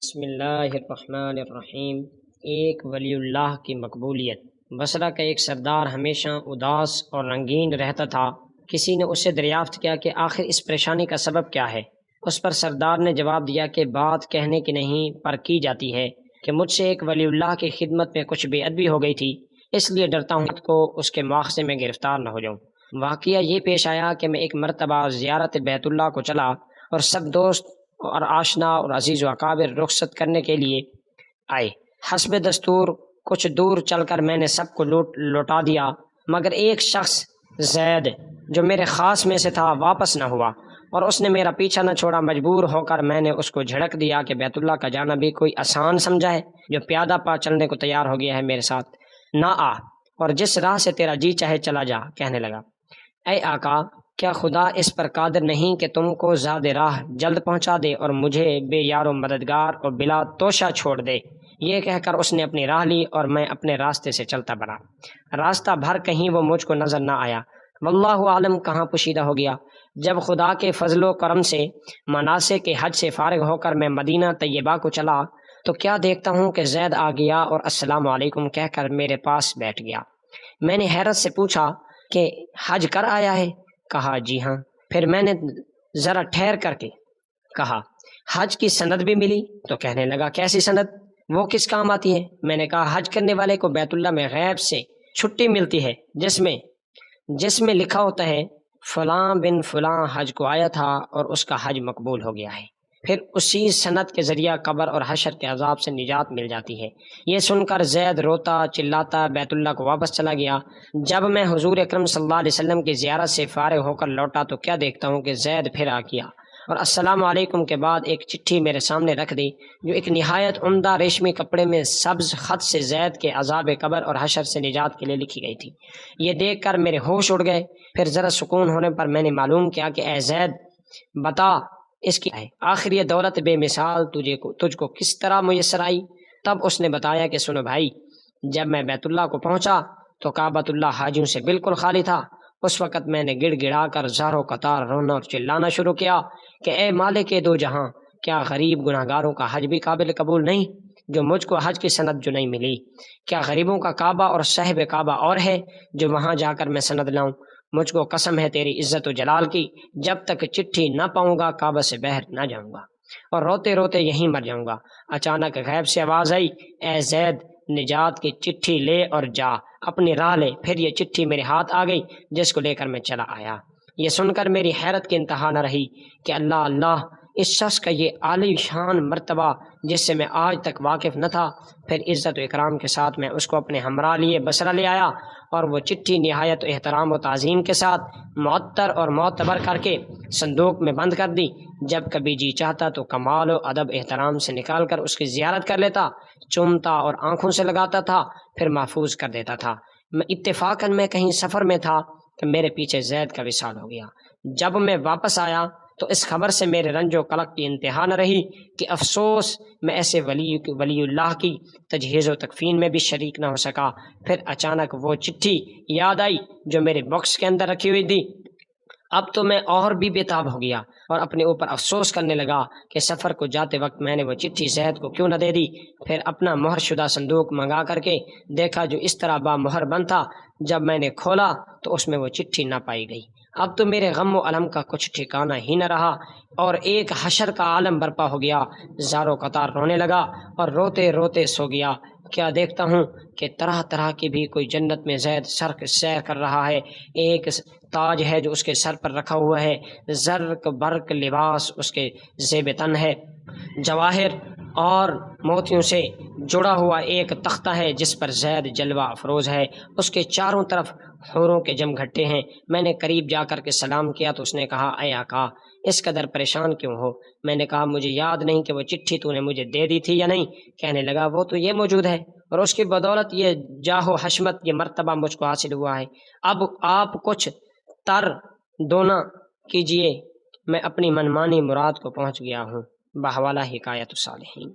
بسم اللہ الرحمن الرحیم۔ ایک ولی اللہ کی مقبولیت۔ بصرہ کا ایک سردار ہمیشہ اداس اور رنگین رہتا تھا۔ کسی نے اسے دریافت کیا کہ آخر اس پریشانی کا سبب کیا ہے۔ اس پر سردار نے جواب دیا کہ بات کہنے کی نہیں پر کی جاتی ہے کہ مجھ سے ایک ولی اللہ کی خدمت میں کچھ بے ادبی ہو گئی تھی، اس لیے ڈرتا ہوں کو اس کے مواخذے میں گرفتار نہ ہو جاؤں۔ واقعہ یہ پیش آیا کہ میں ایک مرتبہ زیارت بیت اللہ کو چلا اور سب دوست اور آشنا اور عزیز و اکابر رخصت کرنے کے لیے آئے۔ حسب دستور کچھ دور چل کر میں نے سب کو لوٹا دیا، مگر ایک شخص زید جو میرے خاص میں سے تھا واپس نہ ہوا اور اس نے میرا پیچھا نہ چھوڑا۔ مجبور ہو کر میں نے اس کو جھڑک دیا کہ بیت اللہ کا جانا بھی کوئی آسان سمجھا ہے؟ جو پیادہ پا چلنے کو تیار ہو گیا ہے میرے ساتھ نہ آ، اور جس راہ سے تیرا جی چاہے چلا جا۔ کہنے لگا، اے آقا، کیا خدا اس پر قادر نہیں کہ تم کو زاد راہ جلد پہنچا دے اور مجھے بے یار و مددگار اور بلا توشہ چھوڑ دے؟ یہ کہہ کر اس نے اپنی راہ لی اور میں اپنے راستے سے چلتا بنا۔ راستہ بھر کہیں وہ مجھ کو نظر نہ آیا، واللہ عالم کہاں پوشیدہ ہو گیا۔ جب خدا کے فضل و کرم سے مناسک کے حج سے فارغ ہو کر میں مدینہ طیبہ کو چلا تو کیا دیکھتا ہوں کہ زید آ گیا اور السلام علیکم کہہ کر میرے پاس بیٹھ گیا۔ میں نے حیرت سے پوچھا کہ حج کر آیا ہے؟ کہا جی ہاں۔ پھر میں نے ذرا ٹھہر کر کے کہا، حج کی سند بھی ملی؟ تو کہنے لگا، کیسی سند؟ وہ کس کام آتی ہے؟ میں نے کہا، حج کرنے والے کو بیت اللہ میں غیب سے چھٹی ملتی ہے جس میں لکھا ہوتا ہے فلاں بن فلاں حج کو آیا تھا اور اس کا حج مقبول ہو گیا ہے۔ پھر اسی سند کے ذریعہ قبر اور حشر کے عذاب سے نجات مل جاتی ہے۔ یہ سن کر زید روتا چلاتا بیت اللہ کو واپس چلا گیا۔ جب میں حضور اکرم صلی اللہ علیہ وسلم کی زیارت سے فارغ ہو کر لوٹا تو کیا دیکھتا ہوں کہ زید پھر آ گیا اور السلام علیکم کے بعد ایک چٹھی میرے سامنے رکھ دی جو ایک نہایت عمدہ ریشمی کپڑے میں سبز خط سے زید کے عذاب قبر اور حشر سے نجات کے لیے لکھی گئی تھی۔ یہ دیکھ کر میرے ہوش اڑ گئے۔ پھر ذرا سکون ہونے پر میں نے معلوم کیا کہ اے زید، بتا اس کی ہے آخر یہ دولت بے مثال تجھ کو کس طرح میسر آئی؟ تب اس نے بتایا کہ سنو بھائی، جب میں بیت اللہ کو پہنچا تو کعبۃ اللہ حاجیوں سے بالکل خالی تھا۔ اس وقت میں نے گڑ گڑا کر زار و قطار رونا اور چلانا شروع کیا کہ اے مالک دو جہاں، کیا غریب گناہ گاروں کا حج بھی قابل قبول نہیں جو مجھ کو حج کی سند جو نہیں ملی؟ کیا غریبوں کا کعبہ اور صاحب کعبہ اور ہے جو وہاں جا کر میں سند لاؤں؟ مجھ کو قسم ہے تیری عزت و جلال کی، جب تک چٹھی نہ پاؤں گا کعبہ سے باہر نہ جاؤں گا اور روتے روتے یہیں مر جاؤں گا۔ اچانک غیب سے آواز آئی، اے زید، نجات کی چٹھی لے اور جا، اپنی راہ لے۔ پھر یہ چٹھی میرے ہاتھ آ گئی جس کو لے کر میں چلا آیا۔ یہ سن کر میری حیرت کی انتہا نہ رہی کہ اللہ اللہ، اس شخص کا یہ عالی شان مرتبہ جس سے میں آج تک واقف نہ تھا۔ پھر عزت و اکرام کے ساتھ میں اس کو اپنے ہمراہ لیے بصرہ لے آیا اور وہ چٹھی نہایت احترام و تعظیم کے ساتھ معطر اور معتبر کر کے صندوق میں بند کر دی۔ جب کبھی جی چاہتا تو کمال و ادب احترام سے نکال کر اس کی زیارت کر لیتا، چومتا اور آنکھوں سے لگاتا تھا، پھر محفوظ کر دیتا تھا۔ میں اتفاقاً میں کہیں سفر میں تھا کہ میرے پیچھے زید کا وصال ہو گیا۔ جب میں واپس آیا تو اس خبر سے میرے رنج و قلق کی انتہا نہ رہی کہ افسوس میں ایسے ولی اللہ کی تجہیز و تکفین میں بھی شریک نہ ہو سکا۔ پھر اچانک وہ چٹھی یاد آئی جو میرے باکس کے اندر رکھی ہوئی تھی۔ اب تو میں اور بھی بےتاب ہو گیا اور اپنے اوپر افسوس کرنے لگا کہ سفر کو جاتے وقت میں نے وہ چٹھی زید کو کیوں نہ دے دی۔ پھر اپنا مہر شدہ صندوق منگا کر کے دیکھا جو اس طرح با مہر بند تھا۔ جب میں نے کھولا تو اس میں وہ چٹھی نہ پائی گئی۔ اب تو میرے غم و الم کا کچھ ٹھکانہ ہی نہ رہا اور ایک حشر کا عالم برپا ہو گیا۔ زار و قطار رونے لگا اور روتے روتے سو گیا۔ کیا دیکھتا ہوں کہ طرح طرح کی بھی کوئی جنت میں زید سیر کر رہا ہے۔ ایک تاج ہے جو اس کے سر پر رکھا ہوا ہے، زرق برق لباس اس کے زیب تن ہے، جواہر اور موتیوں سے جڑا ہوا ایک تختہ ہے جس پر زید جلوہ افروز ہے۔ اس کے چاروں طرف حوروں کے جم گھٹے ہیں۔ میں نے قریب جا کر کے سلام کیا تو اس نے کہا، اے آقا، اس قدر پریشان کیوں ہو؟ میں نے کہا، مجھے یاد نہیں کہ وہ چٹھی تو نے مجھے دے دی تھی یا نہیں۔ کہنے لگا، وہ تو یہ موجود ہے اور اس کی بدولت یہ جاہ و حشمت، یہ مرتبہ مجھ کو حاصل ہوا ہے۔ اب آپ کچھ تر دونا کیجئے، میں اپنی منمانی مراد کو پہنچ گیا ہوں۔ بحوالہ حکایت الصالحین۔